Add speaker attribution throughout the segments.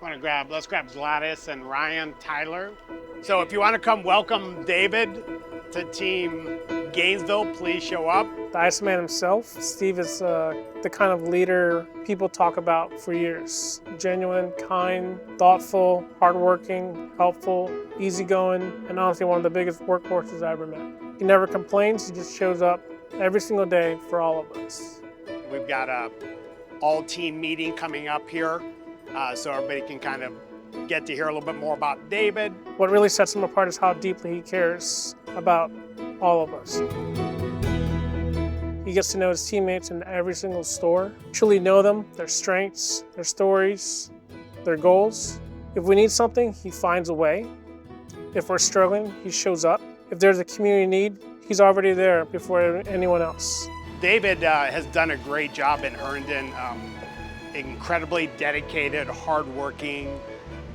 Speaker 1: Let's grab Gladys and Ryan, Tyler. So if you want to come welcome David to Team Gainesville, please show up.
Speaker 2: The Iceman himself, Steve is the kind of leader people talk about for years. Genuine, kind, thoughtful, hardworking, helpful, easygoing, and honestly one of the biggest workhorses I ever met. He never complains, he just shows up every single day for all of us.
Speaker 1: We've got a all-team meeting coming up here, so everybody can kind of get to hear a little bit more about David.
Speaker 2: What really sets him apart is how deeply he cares about all of us. He gets to know his teammates in every single store, truly know them, their strengths, their stories, their goals. If we need something, he finds a way. If we're struggling, he shows up. If there's a community need, he's already there before anyone else.
Speaker 1: David has done a great job in Herndon. Incredibly dedicated, hardworking,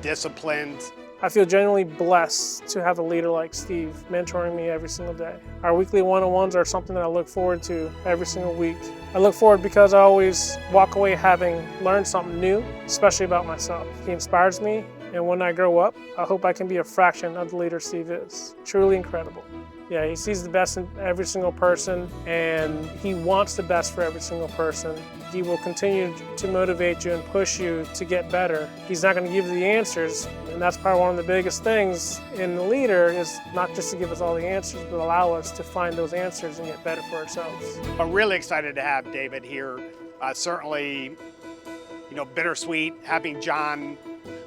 Speaker 1: disciplined.
Speaker 2: I feel genuinely blessed to have a leader like Steve mentoring me every single day. Our weekly one-on-ones are something that I look forward to every single week. I look forward because I always walk away having learned something new, especially about myself. He inspires me, and when I grow up, I hope I can be a fraction of the leader Steve is. Truly incredible. Yeah, he sees the best in every single person, and he wants the best for every single person. He will continue to motivate you and push you to get better. He's not going to give you the answers, and that's probably one of the biggest things in the leader is not just to give us all the answers, but allow us to find those answers and get better for ourselves.
Speaker 1: I'm really excited to have David here. Certainly, bittersweet having John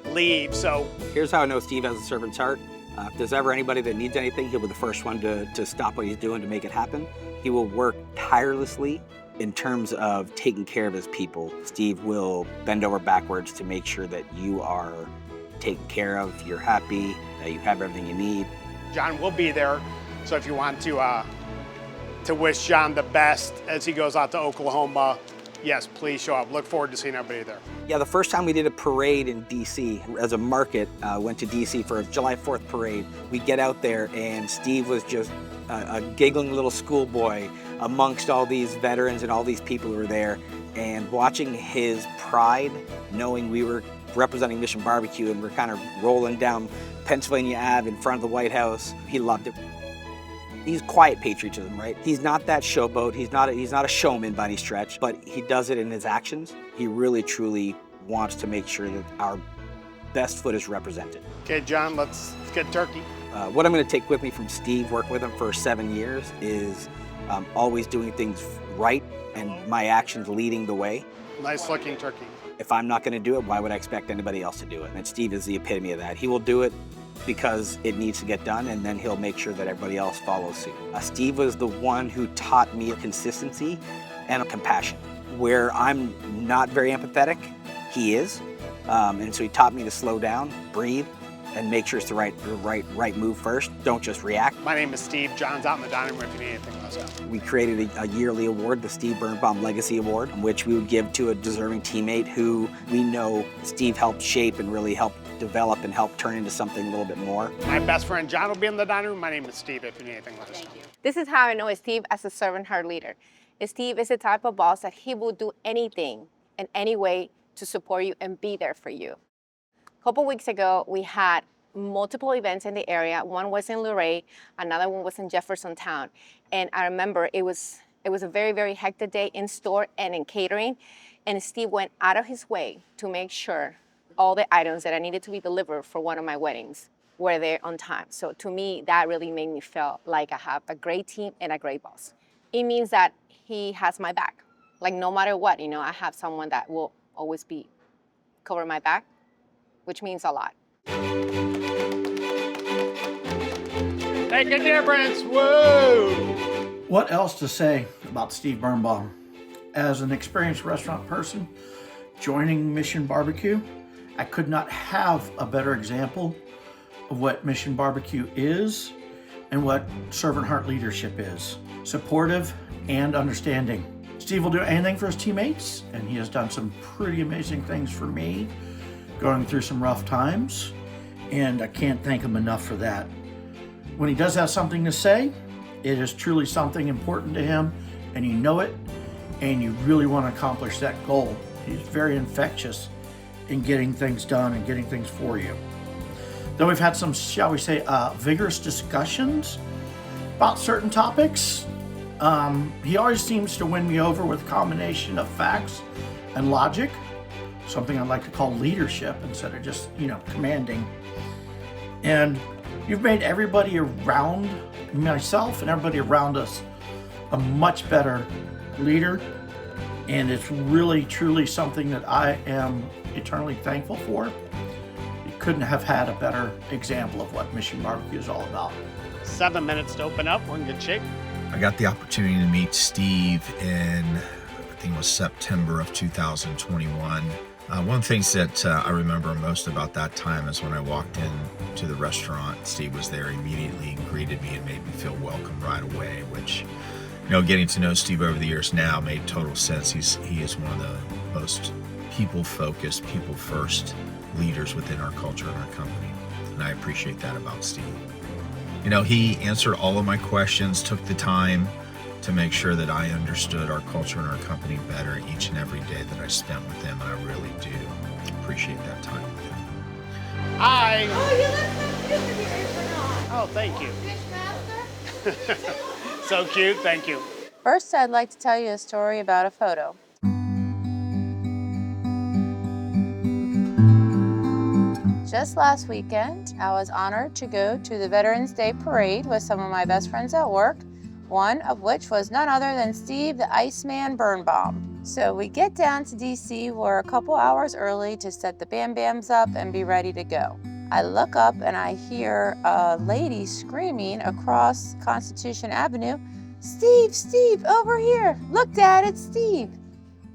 Speaker 1: leave. So
Speaker 3: here's how I know Steve has a servant's heart. If there's ever anybody that needs anything, he'll be the first one to stop what he's doing to make it happen. He will work tirelessly in terms of taking care of his people. Steve will bend over backwards to make sure that you are taken care of, you're happy, that you have everything you need.
Speaker 1: John will be there, so if you want to wish John the best as he goes out to Oklahoma, yes, please show up. Look forward to seeing everybody there.
Speaker 3: Yeah, the first time we did a parade in D.C. as a market, went to D.C. for a July 4th parade. We get out there and Steve was just a giggling little schoolboy amongst all these veterans and all these people who were there. And watching his pride, knowing we were representing Mission Barbecue and we're kind of rolling down Pennsylvania Ave in front of the White House, he loved it. He's quiet patriotism, right? He's not that showboat. He's not a showman by any stretch, but he does it in his actions. He really, truly wants to make sure that our best foot is represented.
Speaker 1: Okay, John, let's get turkey.
Speaker 3: What I'm going to take with me from Steve, working with him for 7 years, is always doing things right and my actions leading the way.
Speaker 1: Nice looking turkey.
Speaker 3: If I'm not going to do it, why would I expect anybody else to do it? And Steve is the epitome of that. He will do it because it needs to get done, and then he'll make sure that everybody else follows suit. Steve was the one who taught me consistency and compassion. Where I'm not very empathetic, he is. And so he taught me to slow down, breathe, and make sure it's the right move first. Don't just react.
Speaker 1: My name is Steve. John's out in the dining room if you need anything, let's go.
Speaker 3: We created a yearly award, the Steve Bernbaum Legacy Award, which we would give to a deserving teammate who we know Steve helped shape and really helped develop and help turn into something a little bit more.
Speaker 1: My best friend John will be in the dining room. My name is Steve. If you need anything, let us know.
Speaker 4: This is how I know Steve as a servant heart leader. Steve is the type of boss that he will do anything in any way to support you and be there for you. A couple weeks ago, we had multiple events in the area. One was in Luray, another one was in Jeffersontown. And I remember it was a very, very hectic day in store and in catering. And Steve went out of his way to make sure all the items that I needed to be delivered for one of my weddings were there on time. So to me, that really made me feel like I have a great team and a great boss. It means that he has my back. Like no matter what, I have someone that will always cover my back, which means a lot.
Speaker 1: Make a difference, whoa!
Speaker 5: What else to say about Steve Bernbaum? As an experienced restaurant person, joining Mission Barbecue, I could not have a better example of what Mission Barbecue is and what servant heart leadership is. Supportive and understanding. Steve will do anything for his teammates, and he has done some pretty amazing things for me, going through some rough times, and I can't thank him enough for that. When he does have something to say, it is truly something important to him, and you know it, and you really want to accomplish that goal. He's very infectious, in getting things done and getting things for you. Though we've had some, shall we say, vigorous discussions about certain topics, he always seems to win me over with a combination of facts and logic, something I'd like to call leadership instead of just, commanding. And you've made everybody around myself and everybody around us a much better leader. And it's really, truly something that I am eternally thankful for. You couldn't have had a better example of what Mission Barbecue is all about.
Speaker 1: 7 minutes to open up. We're in good shape.
Speaker 6: I got the opportunity to meet Steve in, I think it was September of 2021. One of the things that I remember most about that time is when I walked in to the restaurant, Steve was there immediately and greeted me and made me feel welcome right away, which, getting to know Steve over the years now made total sense. He is one of the most people-focused, people-first leaders within our culture and our company, and I appreciate that about Steve. He answered all of my questions, took the time to make sure that I understood our culture and our company better each and every day that I spent with him, and I really do appreciate that time with him.
Speaker 1: Hi.
Speaker 7: Oh, you look so cute with your apron on.
Speaker 1: Oh, thank you.
Speaker 7: Fishmaster?
Speaker 1: So cute. Thank you.
Speaker 4: First, I'd like to tell you a story about a photo. Just last weekend, I was honored to go to the Veterans Day Parade with some of my best friends at work, one of which was none other than Steve the Iceman Bernbaum. So we get down to DC, we're a couple hours early to set the Bambams up and be ready to go. I look up and I hear a lady screaming across Constitution Avenue, "Steve, Steve, over here! Look, Dad, it's Steve!"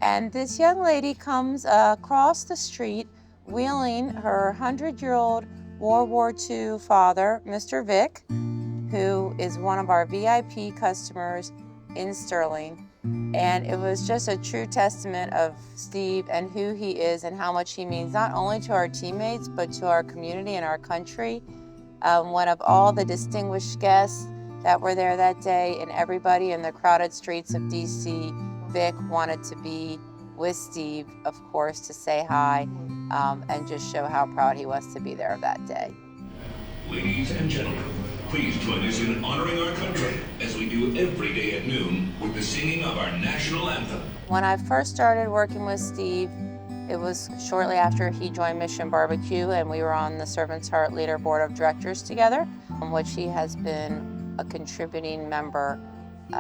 Speaker 4: And this young lady comes across the street wheeling her 100-year-old World War II father, Mr. Vic, who is one of our VIP customers in Sterling. And it was just a true testament of Steve and who he is and how much he means not only to our teammates, but to our community and our country. One of all the distinguished guests that were there that day and everybody in the crowded streets of DC, Vic wanted to be with Steve, of course, to say hi and just show how proud he was to be there that day.
Speaker 8: Ladies and gentlemen, please join us in honoring our country as we do every day at noon with the singing of our national anthem.
Speaker 4: When I first started working with Steve, it was shortly after he joined Mission Barbecue and we were on the Servant's Heart Leader Board of Directors together, which he has been a contributing member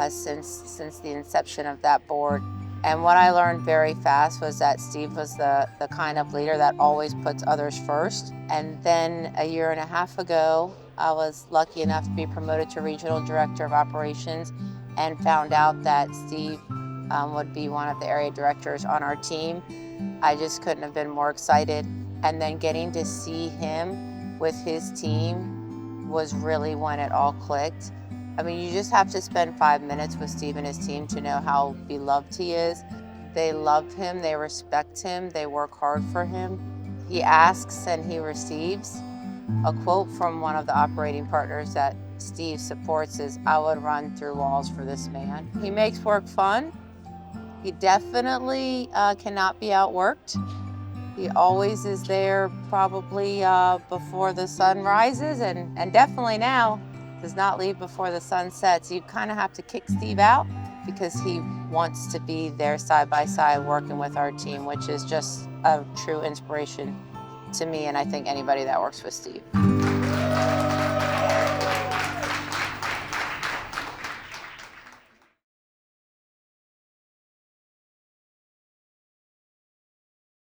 Speaker 4: since the inception of that board. And what I learned very fast was that Steve was the kind of leader that always puts others first. And then a year and a half ago, I was lucky enough to be promoted to Regional Director of Operations and found out that Steve would be one of the area directors on our team. I just couldn't have been more excited. And then getting to see him with his team was really when it all clicked. I mean, you just have to spend 5 minutes with Steve and his team to know how beloved he is. They love him, they respect him, they work hard for him. He asks and he receives. A quote from one of the operating partners that Steve supports is, "I would run through walls for this man." He makes work fun. He definitely cannot be outworked. He always is there probably before the sun rises and definitely now does not leave before the sun sets. You kind of have to kick Steve out because he wants to be there side by side working with our team, which is just a true inspiration to me and I think anybody that works with Steve.